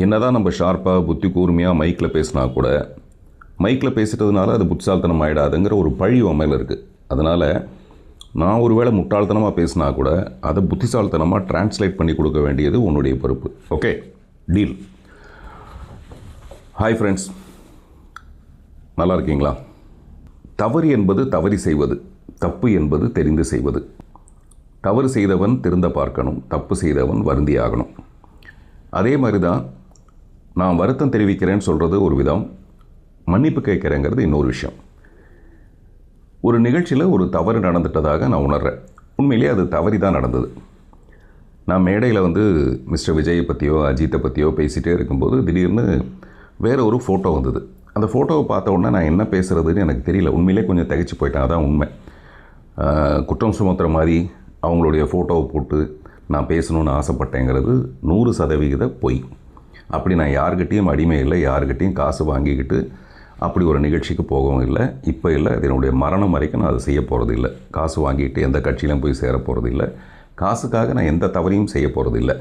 என்னதான் நம்ம ஷார்ப்பாக புத்தி கூர்மையாக மைக்கில் பேசினா கூட மைக்கில் பேசிட்டதுனால அது புத்திசாலித்தனம் ஆகிடாதுங்கிற ஒரு பழி உன் மேலே இருக்குது. அதனால் நான் ஒரு வேளை முட்டாள்தனமாக பேசினா கூட அதை புத்திசாலித்தனமாக டிரான்ஸ்லேட் பண்ணி கொடுக்க வேண்டியது உன்னுடைய பொறுப்பு. Okay, deal. ஹாய் ஃப்ரெண்ட்ஸ், நல்லா இருக்கீங்களா? தவறு என்பது தவறி செய்வது, தப்பு என்பது தெரிந்து செய்வது. தவறு செய்தவன் திருந்த பார்க்கணும், தப்பு செய்தவன் வருந்தி ஆகணும். அதே மாதிரி தான் நான் வருத்தம் தெரிவிக்கிறேன்னு சொல்கிறது ஒரு விதம், மன்னிப்பு கேட்குறேங்கிறது இன்னொரு விஷயம். ஒரு நிகழ்ச்சியில் ஒரு தவறு நடந்துட்டதாக நான் உணர்கிறேன். உண்மையிலேயே அது தவறி தான் நடந்தது. நான் மேடையில் மிஸ்டர் விஜயை பற்றியோ அஜித்தை பற்றியோ பேசிகிட்டே இருக்கும்போது திடீர்னு வேறு ஒரு ஃபோட்டோ வந்தது. அந்த ஃபோட்டோவை பார்த்த உடனே நான் என்ன பேசுகிறதுன்னு எனக்கு தெரியல. உண்மையிலே கொஞ்சம் திகைச்சு போயிட்டேன். அதான் உண்மை. குற்றம் சுமத்துற மாதிரி அவங்களுடைய ஃபோட்டோவை போட்டு நான் பேசணுன்னு ஆசைப்பட்டேங்கிறது 100% பொய். அப்படி நான் யாருக்கிட்டேயும் அடிமை இல்லை, யாருக்கிட்டேயும் காசு வாங்கிக்கிட்டு அப்படி ஒரு நிகழ்ச்சிக்கு போகவும் இல்லை, இப்போ இல்லை, என்னுடைய மரணம் வரைக்கும் நான் அதை செய்ய போகிறது இல்லை. காசு வாங்கிட்டு எந்த கட்சியிலும் போய் சேர போகிறது இல்லை, காசுக்காக நான் எந்த தவறையும் செய்ய போகிறது இல்லை.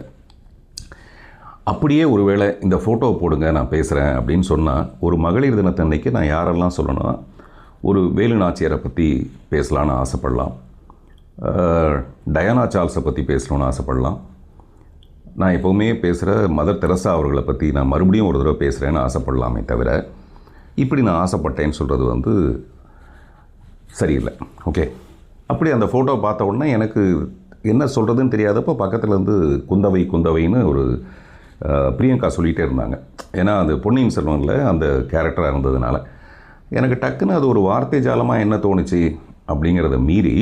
அப்படியே ஒருவேளை இந்த ஃபோட்டோவை போடுங்க நான் பேசுகிறேன் அப்படின்னு சொன்னால், ஒரு மகளிர் தினத்தன்னைக்கு நான் யாரெல்லாம் சொல்லணும்னா, ஒரு வேலு நாச்சியாரை பற்றி பேசலான்னு ஆசைப்படலாம், டயானா சார்ல்ஸை பற்றி பேசணுன்னு ஆசைப்படலாம், நான் எப்போவுமே பேசுகிற மதர் தெரசா அவர்களை பற்றி நான் மறுபடியும் ஒரு தடவை பேசுகிறேன்னு ஆசைப்படலாமே தவிர, இப்படி நான் ஆசைப்பட்டேன்னு சொல்கிறது சரியில்லை. ஓகே, அப்படி அந்த ஃபோட்டோவை பார்த்த உடனே எனக்கு என்ன சொல்கிறதுன்னு தெரியாதப்போ பக்கத்துலேருந்து குந்தவைன்னு ஒரு பிரியங்கா சொல்லிகிட்டே இருந்தாங்க. ஏன்னா அது பொன்னியின் செல்வனில் அந்த கேரக்டராக இருந்ததுனால எனக்கு டக்குன்னு அது ஒரு வார்த்தை ஜாலமாக என்ன தோணுச்சு அப்படிங்கிறத மீறி,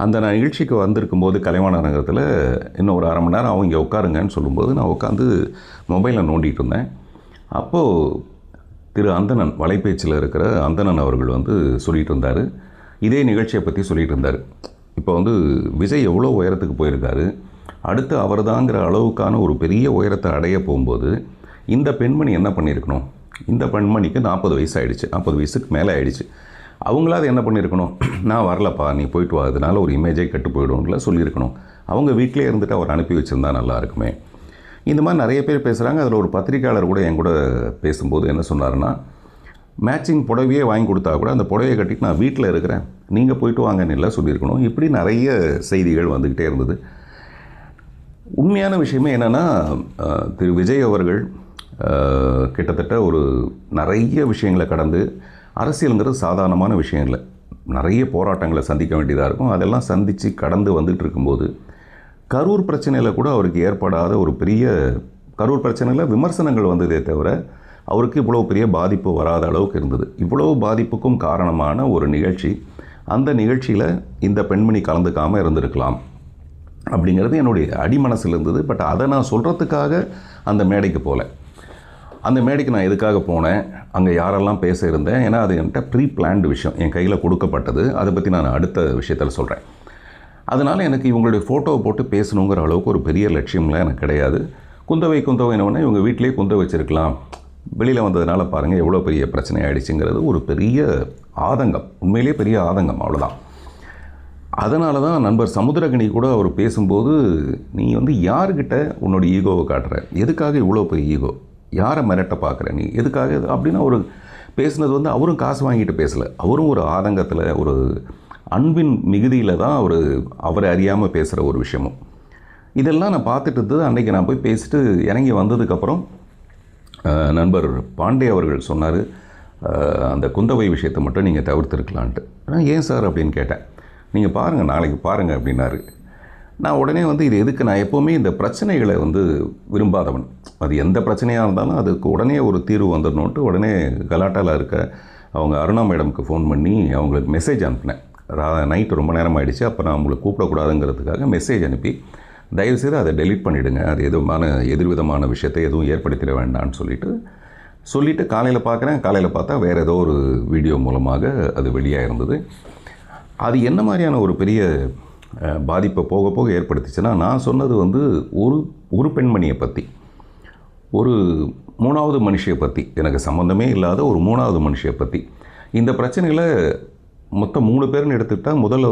அந்த நான் நிகழ்ச்சிக்கு வந்திருக்கும்போது கலைவாணர் நகரத்தில் இன்னும் ஒரு 1/2 மணி நேரம் அவங்க இங்கே உட்காருங்கன்னு சொல்லும்போது நான் உட்காந்து மொபைலில் நோண்டிகிட்டு இருந்தேன். அப்போது திரு அந்தணன், வலைபேச்சில் இருக்கிற அந்தணன் அவர்கள் சொல்லிகிட்டு இருந்தார். இதே நிகழ்ச்சியை பற்றி சொல்லிகிட்டு இருந்தார். இப்போ விஜய் எவ்வளோ உயரத்துக்கு போயிருக்காரு, அடுத்து அவர் தாங்கிற அளவுக்கான ஒரு பெரிய உயரத்தை அடைய போகும்போது இந்த பெண்மணி என்ன பண்ணியிருக்கணும்? இந்த பெண்மணிக்கு 40 வயசு ஆகிடுச்சு, 40 வயசுக்கு மேலே ஆகிடுச்சு. அவங்களாவது என்ன பண்ணியிருக்கணும்? நான் வரலப்பா, நீ போயிட்டு வா, அதனால ஒரு இமேஜே கெட்டு போய்டும்ல சொல்லியிருக்கணும். அவங்க வீட்டிலே இருந்துட்டு அவர் அனுப்பி வச்சுருந்தா நல்லா இருக்குமே. இந்த மாதிரி நிறைய பேர் பேசுகிறாங்க. அதில் ஒரு பத்திரிக்கையாளர் கூட என் கூட பேசும்போது என்ன சொன்னார்னா, மேட்சிங் புடவையே வாங்கி கொடுத்தா கூட அந்த புடவையை கட்டிட்டு நான் வீட்டில் இருக்கிறேன், நீங்கள் போயிட்டு வாங்கன்னு இல்லை சொல்லியிருக்கணும். இப்படி நிறைய செய்திகள் வந்துக்கிட்டே இருந்தது. உண்மையான விஷயமே என்னென்னா, திரு விஜய் அவர்கள் கிட்டத்தட்ட ஒரு நிறைய விஷயங்களை கடந்து, அரசியலுங்கிறது சாதாரணமான விஷயம் இல்லை, நிறைய போராட்டங்களை சந்திக்க வேண்டியதாக இருக்கும். அதெல்லாம் சந்தித்து கடந்து வந்துட்டு இருக்கும்போது கரூர் பிரச்சனையில் கூட அவருக்கு ஏற்படாத ஒரு பெரிய, கரூர் பிரச்சனையில் விமர்சனங்கள் வந்ததே தவிர அவருக்கு இவ்வளோ பெரிய பாதிப்பு வராத அளவுக்கு இருந்தது. இவ்வளோ பாதிப்புக்கும் காரணமான ஒரு நிகழ்ச்சி, அந்த நிகழ்ச்சியில் இந்த பெண்மணி கலந்துக்காமல் இருந்திருக்கலாம் அப்படிங்கிறது என்னுடைய அடிமனசில் இருந்தது. பட் அதை நான் சொல்கிறதுக்காக அந்த மேடைக்கு போகல. அந்த மேடைக்கு நான் எதுக்காக போனேன், அங்கே யாரெல்லாம் பேச இருந்தேன், ஏன்னா அது என்கிட்ட ப்ரீ பிளான்டு விஷயம், என் கையில் கொடுக்கப்பட்டது. அதை பற்றி நான் அடுத்த விஷயத்தில் சொல்கிறேன். அதனால் எனக்கு இவங்களுடைய ஃபோட்டோவை போட்டு பேசணுங்கிற அளவுக்கு ஒரு பெரிய லட்சியம்லாம் எனக்கு கிடையாது. குந்தவைன்னு இவங்க வீட்டிலே குந்த வச்சுருக்கலாம், வெளியில் வந்ததுனால பாருங்கள் எவ்வளோ பெரிய பிரச்சனை ஆகிடுச்சுங்கிறது ஒரு பெரிய ஆதங்கம், உண்மையிலே பெரிய ஆதங்கம், அவ்வளோதான். அதனால தான் நண்பர் சமுத்திரகனி கூட அவர் பேசும்போது, நீ யார்கிட்ட உன்னோட ஈகோவை காட்டுற, எதுக்காக இவ்வளோ பெரிய ஈகோ, யாரை மிரட்ட பார்க்குற நீ, எதுக்காக அப்படின்னு அவர் பேசுனது அவரும் காசு வாங்கிட்டு பேசலை. அவரும் ஒரு ஆதங்கத்தில், ஒரு அன்பின் மிகுதியில் தான் அவரை அறியாமல் பேசுகிற ஒரு விஷயமும். இதெல்லாம் நான் பார்த்துட்டு இருந்தது. அன்றைக்கி நான் போய் பேசிட்டு இறங்கி வந்ததுக்கப்புறம் நண்பர் பாண்டே அவர்கள் சொன்னார், அந்த குந்தவை விஷயத்தை மட்டும் நீங்கள் தவிர்த்துருக்கலான்ட்டு. நான் ஏன் சார் அப்படின்னு கேட்டேன். நீங்கள் பாருங்கள், நாளைக்கு பாருங்கள் அப்படின்னாரு. நான் உடனே இது எதுக்கு, நான் எப்போவுமே இந்த பிரச்சனைகளை விரும்பாதவன். அது எந்த பிரச்சனையாக இருந்தாலும் அதுக்கு உடனே ஒரு தீர்வு வந்துடணுன்ட்டு உடனே கலாட்டாவில் இருக்க அவங்க அருணா மேடமுக்கு ஃபோன் பண்ணி அவங்களுக்கு மெசேஜ் அனுப்பினேன். நைட்டு ரொம்ப நேரம் ஆகிடுச்சு, அப்போ நான் அவங்களுக்கு கூப்பிடக்கூடாதுங்கிறதுக்காக மெசேஜ் அனுப்பி, தயவுசெய்து அதை டெலீட் பண்ணிவிடுங்க, அது எதிர்விதமான விஷயத்தை எதுவும் ஏற்படுத்திட வேண்டான்னு சொல்லிவிட்டு காலையில் பார்க்குறேன். காலையில் பார்த்தா வேறு ஏதோ ஒரு வீடியோ மூலமாக அது வெளியாக இருந்தது. அது என்ன மாதிரியான ஒரு பெரிய பாதிப்பை போக போக ஏற்படுத்திச்சுன்னா, நான் சொன்னது ஒரு பெண்மணியை பற்றி, ஒரு 3வது மனுஷியை பற்றி, எனக்கு சம்மந்தமே இல்லாத ஒரு 3வது மனுஷியை பற்றி. இந்த பிரச்சனையில் மொத்தம் 3 பேர்னு எடுத்துக்கிட்டால், முதல்ல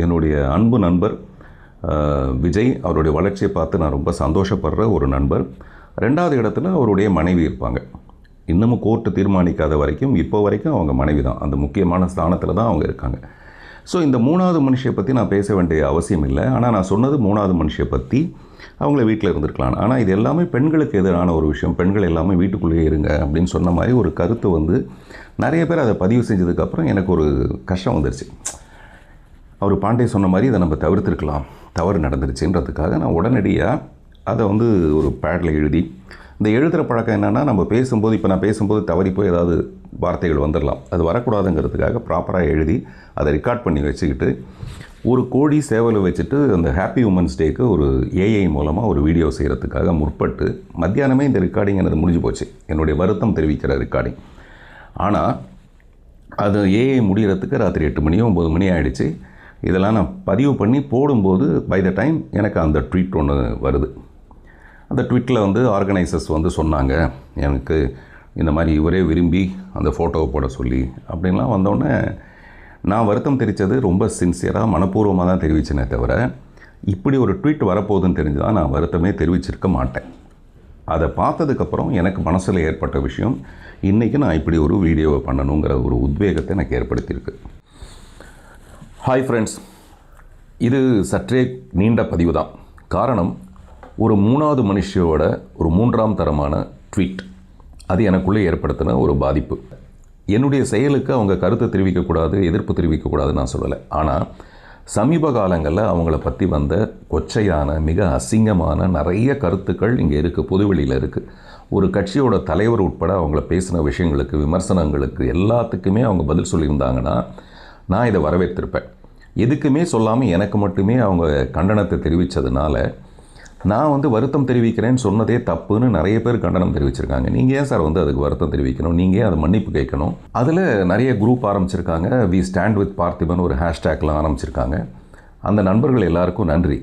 என்னுடைய அன்பு நண்பர் விஜய், அவருடைய வளர்ச்சியை பார்த்து நான் ரொம்ப சந்தோஷப்படுற ஒரு நண்பர். 2வது இடத்துல அவருடைய மனைவி இருப்பாங்க. இன்னமும் கோர்ட்டு தீர்மானிக்காத வரைக்கும் இப்போ வரைக்கும் அவங்க மனைவி தான். அந்த முக்கியமான ஸ்தானத்தில் தான் அவங்க இருக்காங்க. ஸோ இந்த 3வது மனுஷியை பற்றி நான் பேச வேண்டிய அவசியம் இல்லை. ஆனால் நான் சொன்னது 3வது மனுஷியை பற்றி. அவங்கள வீட்டில் இருந்திருக்கலாம். ஆனால் இது எல்லாமே பெண்களுக்கு எதிரான ஒரு விஷயம். பெண்கள் எல்லாமே வீட்டுக்குள்ளேயே இருங்க அப்படின்னு சொன்ன மாதிரி ஒரு கருத்து வந்து நிறைய பேர் அதை பதிவு செஞ்சதுக்கப்புறம் எனக்கு ஒரு கஷ்டம் வந்துருச்சு. அவர் பாண்டே சொன்ன மாதிரி இதை நம்ம தவிர்த்திருக்கலாம், தவறு நடந்துருச்சுன்றதுக்காக நான் உடனடியாக அதை வந்து ஒரு பேடில் எழுதி, இந்த எழுதுகிற பழக்கம் என்னென்னா, நம்ம பேசும்போது இப்போ நான் பேசும்போது தவறி போய் ஏதாவது வார்த்தைகள் வந்துடலாம், அது வரக்கூடாதுங்கிறதுக்காக ப்ராப்பராக எழுதி அதை ரெக்கார்ட் பண்ணி வச்சுக்கிட்டு, ஒரு கோழி சேவலை வச்சுட்டு அந்த ஹாப்பி உமன்ஸ் டேக்கு ஒரு ஏஐ மூலமாக ஒரு வீடியோ செய்கிறதுக்காக முற்பட்டு மத்தியானமே இந்த ரெக்கார்டிங் எனக்கு முடிஞ்சு போச்சு. என்னுடைய வருத்தம் தெரிவிக்கிற ரெக்கார்டிங். ஆனால் அது ஏஐ முடிகிறதுக்கு ராத்திரி 8 மணியோ 9 மணி ஆகிடுச்சு. இதெல்லாம் நான் பதிவு பண்ணி போடும்போது பை த டைம் எனக்கு அந்த ட்வீட் ஒன்று வருது. அந்த ட்வீட்டில் வந்து ஆர்கனைசர்ஸ் வந்து சொன்னாங்க, எனக்கு இந்த மாதிரி இவரே விரும்பி அந்த ஃபோட்டோவை போட சொல்லி அப்படின்லாம் வந்தோடனே நான் வருத்தம் தெரிவித்தது ரொம்ப சின்சியராக மனப்பூர்வமாக தான் தெரிவித்தேனே தவிர, இப்படி ஒரு ட்வீட் வரப்போகுதுன்னு தெரிஞ்சு தான் நான் வருத்தமே தெரிவிச்சிருக்க மாட்டேன். அதை பார்த்ததுக்கப்புறம் எனக்கு மனசில் ஏற்பட்ட விஷயம், இன்றைக்கி நான் இப்படி ஒரு வீடியோவை பண்ணணுங்கிற ஒரு உத்வேகத்தை எனக்கு ஏற்படுத்தியிருக்கு. ஹாய் ஃப்ரெண்ட்ஸ், இது சற்றே நீண்ட பதிவு தான். காரணம், ஒரு 3வது மனுஷியோட ஒரு 3ஆம் தரமான ட்வீட், அது எனக்குள்ளே ஏற்படுத்தின ஒரு பாதிப்பு. என்னுடைய செயலுக்கு அவங்க கருத்தை தெரிவிக்கக்கூடாது, எதிர்ப்பு தெரிவிக்கக்கூடாதுன்னு நான் சொல்லலை. ஆனால் சமீப காலங்களில் அவங்கள பற்றி வந்த கொச்சையான, மிக அசிங்கமான நிறைய கருத்துக்கள் இங்கே இருக்குது, பொதுவெளியில் இருக்குது. ஒரு கட்சியோட தலைவர் உட்பட அவங்கள பேசின விஷயங்களுக்கு, விமர்சனங்களுக்கு எல்லாத்துக்குமே அவங்க பதில் சொல்லியிருந்தாங்கன்னா நான் இதை வரவேற்றிருப்பேன். எதுக்குமே சொல்லாமல் எனக்கு மட்டுமே அவங்க கண்டனத்தை தெரிவித்ததுனால நான் வந்து வருத்தம் தெரிவிக்கிறேன்னு சொன்னதே தப்புன்னு நிறைய பேர் கண்டனம் தெரிவிச்சிருக்காங்க. நீங்கள் ஏன் சார் வந்து அதுக்கு வருத்தம் தெரிவிக்கணும், நீங்கள் ஏன் அதை மன்னிப்பு கேட்கணும்? அதில் நிறைய குரூப் ஆரம்பிச்சிருக்காங்க. வி ஸ்டாண்ட் வித் பார்த்திபன் ஒரு ஹேஷ்டேக்லாம் ஆரம்பிச்சிருக்காங்க. அந்த நண்பர்கள் எல்லாருக்கும் நன்றி.